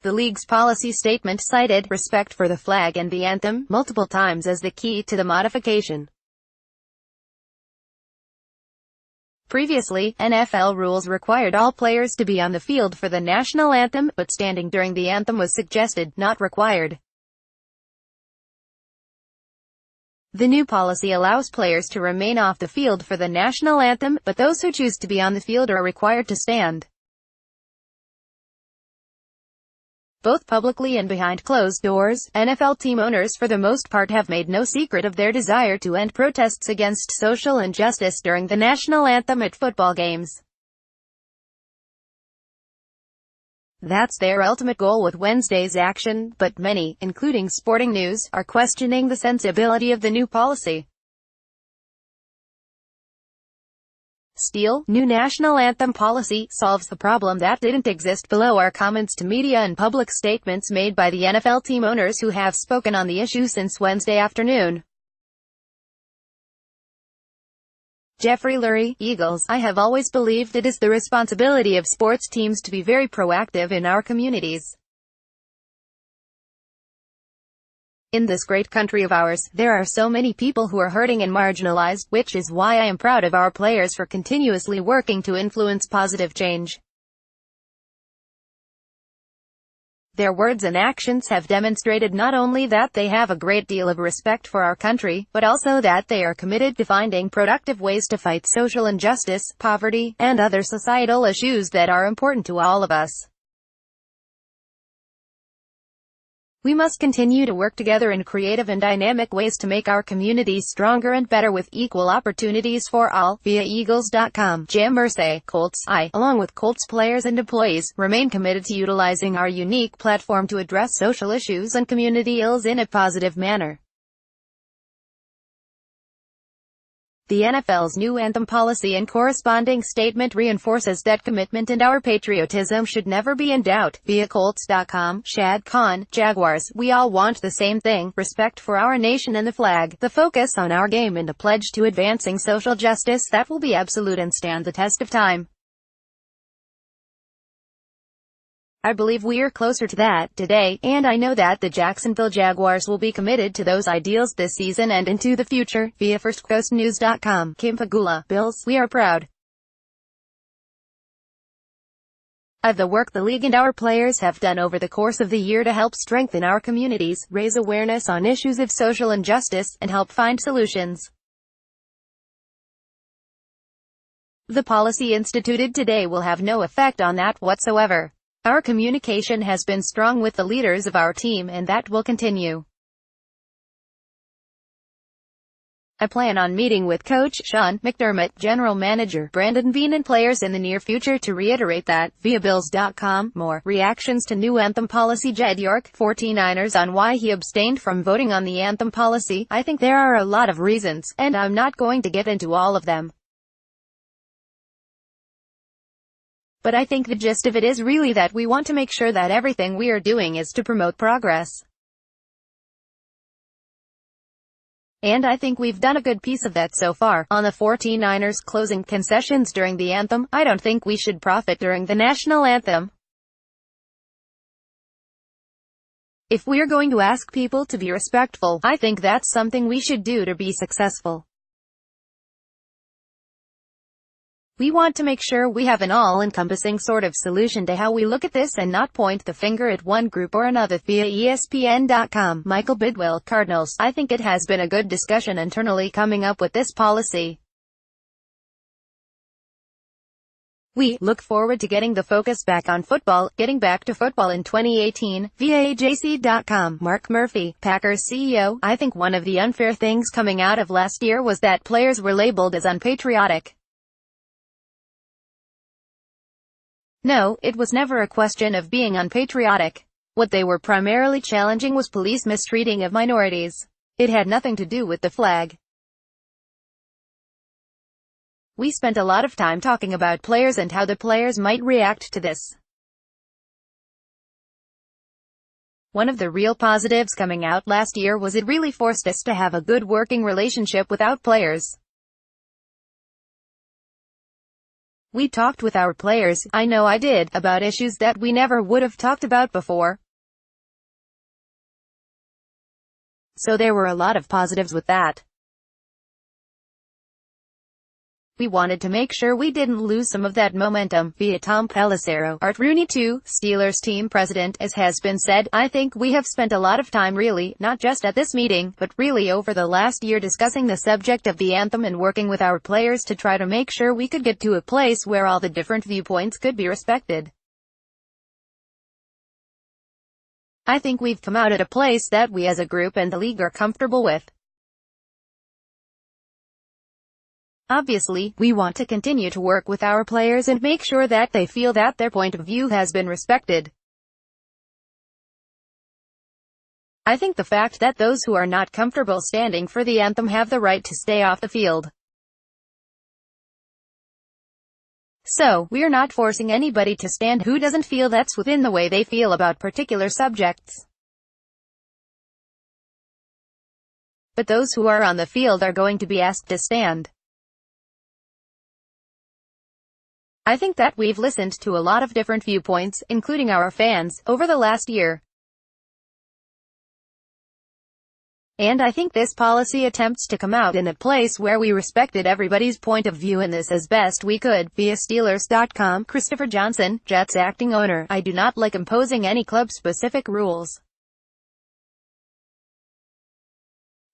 The league's policy statement cited respect for the flag and the anthem multiple times as the key to the modification. Previously, NFL rules required all players to be on the field for the national anthem, but standing during the anthem was suggested, not required. The new policy allows players to remain off the field for the national anthem, but those who choose to be on the field are required to stand. Both publicly and behind closed doors, NFL team owners for the most part have made no secret of their desire to end protests against social injustice during the national anthem at football games. That's their ultimate goal with Wednesday's action, but many, including Sporting News, are questioning the sensibility of the new policy. Steele, new national anthem policy, solves the problem that didn't exist. Below are comments to media and public statements made by the NFL team owners who have spoken on the issue since Wednesday afternoon. Jeffrey Lurie, Eagles. I have always believed it is the responsibility of sports teams to be very proactive in our communities. In this great country of ours, there are so many people who are hurting and marginalized, which is why I am proud of our players for continuously working to influence positive change. Their words and actions have demonstrated not only that they have a great deal of respect for our country, but also that they are committed to finding productive ways to fight social injustice, poverty, and other societal issues that are important to all of us. We must continue to work together in creative and dynamic ways to make our communities stronger and better with equal opportunities for all. Via Eagles.com. Jim Irsay, Colts. Along with Colts players and employees, remain committed to utilizing our unique platform to address social issues and community ills in a positive manner. The NFL's new anthem policy and corresponding statement reinforces that commitment, and our patriotism should never be in doubt. Via Colts.com. Shad Khan, Jaguars. We all want the same thing, respect for our nation and the flag, the focus on our game, and a pledge to advancing social justice that will be absolute and stand the test of time. I believe we are closer to that today, and I know that the Jacksonville Jaguars will be committed to those ideals this season and into the future. Via FirstCoastNews.com. Kim Pagula, Bills. We are proud of the work the league and our players have done over the course of the year to help strengthen our communities, raise awareness on issues of social injustice, and help find solutions. The policy instituted today will have no effect on that whatsoever. Our communication has been strong with the leaders of our team, and that will continue. I plan on meeting with Coach Sean McDermott, General Manager Brandon Beane, and players in the near future to reiterate that. Via Bills.com. More reactions to new anthem policy. Jed York, 49ers, on why he abstained from voting on the anthem policy. I think there are a lot of reasons, and I'm not going to get into all of them. But I think the gist of it is really that we want to make sure that everything we are doing is to promote progress. And I think we've done a good piece of that so far. On the 49ers closing concessions during the anthem, I don't think we should profit during the national anthem. If we're going to ask people to be respectful, I think that's something we should do to be successful. We want to make sure we have an all-encompassing sort of solution to how we look at this and not point the finger at one group or another. Via ESPN.com. Michael Bidwell, Cardinals. I think it has been a good discussion internally coming up with this policy. We look forward to getting the focus back on football, getting back to football in 2018. Via AJC.com. Mark Murphy, Packers CEO. I think one of the unfair things coming out of last year was that players were labeled as unpatriotic. No, it was never a question of being unpatriotic. What they were primarily challenging was police mistreating of minorities. It had nothing to do with the flag. We spent a lot of time talking about players and how the players might react to this. One of the real positives coming out last year was it really forced us to have a good working relationship with our players. We talked with our players, I know I did, about issues that we never would have talked about before. So there were a lot of positives with that. We wanted to make sure we didn't lose some of that momentum, via Tom Pelissero, Art Rooney too, Steelers team president. As has been said, I think we have spent a lot of time really, not just at this meeting, but really over the last year discussing the subject of the anthem and working with our players to try to make sure we could get to a place where all the different viewpoints could be respected. I think we've come out at a place that we as a group and the league are comfortable with. Obviously, we want to continue to work with our players and make sure that they feel that their point of view has been respected. I think the fact that those who are not comfortable standing for the anthem have the right to stay off the field. So, we're not forcing anybody to stand who doesn't feel that's within the way they feel about particular subjects. But those who are on the field are going to be asked to stand. I think that we've listened to a lot of different viewpoints, including our fans, over the last year. And I think this policy attempts to come out in a place where we respected everybody's point of view in this as best we could. Via Steelers.com, Christopher Johnson, Jets acting owner, I do not like imposing any club-specific rules.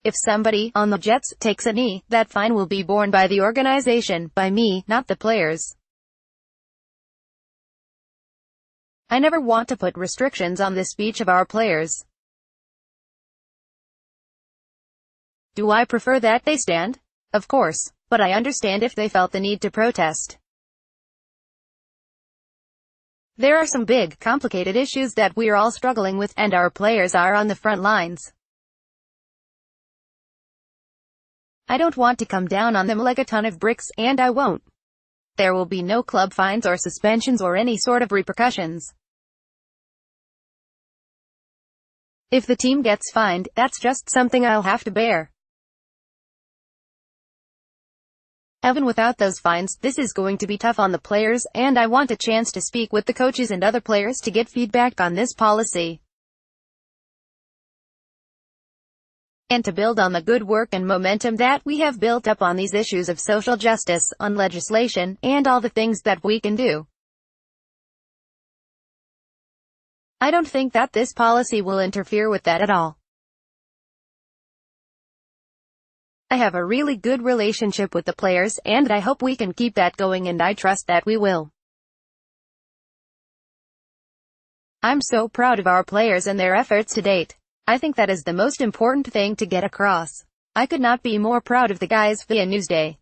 If somebody, on the Jets, takes a knee, that fine will be borne by the organization, by me, not the players. I never want to put restrictions on the speech of our players. Do I prefer that they stand? Of course. But I understand if they felt the need to protest. There are some big, complicated issues that we're all struggling with, and our players are on the front lines. I don't want to come down on them like a ton of bricks, and I won't. There will be no club fines or suspensions or any sort of repercussions. If the team gets fined, that's just something I'll have to bear. Even without those fines, this is going to be tough on the players, and I want a chance to speak with the coaches and other players to get feedback on this policy. And to build on the good work and momentum that we have built up on these issues of social justice, on legislation, and all the things that we can do. I don't think that this policy will interfere with that at all. I have a really good relationship with the players, and I hope we can keep that going, and I trust that we will. I'm so proud of our players and their efforts to date. I think that is the most important thing to get across. I could not be more proud of the guys. Via Newsday.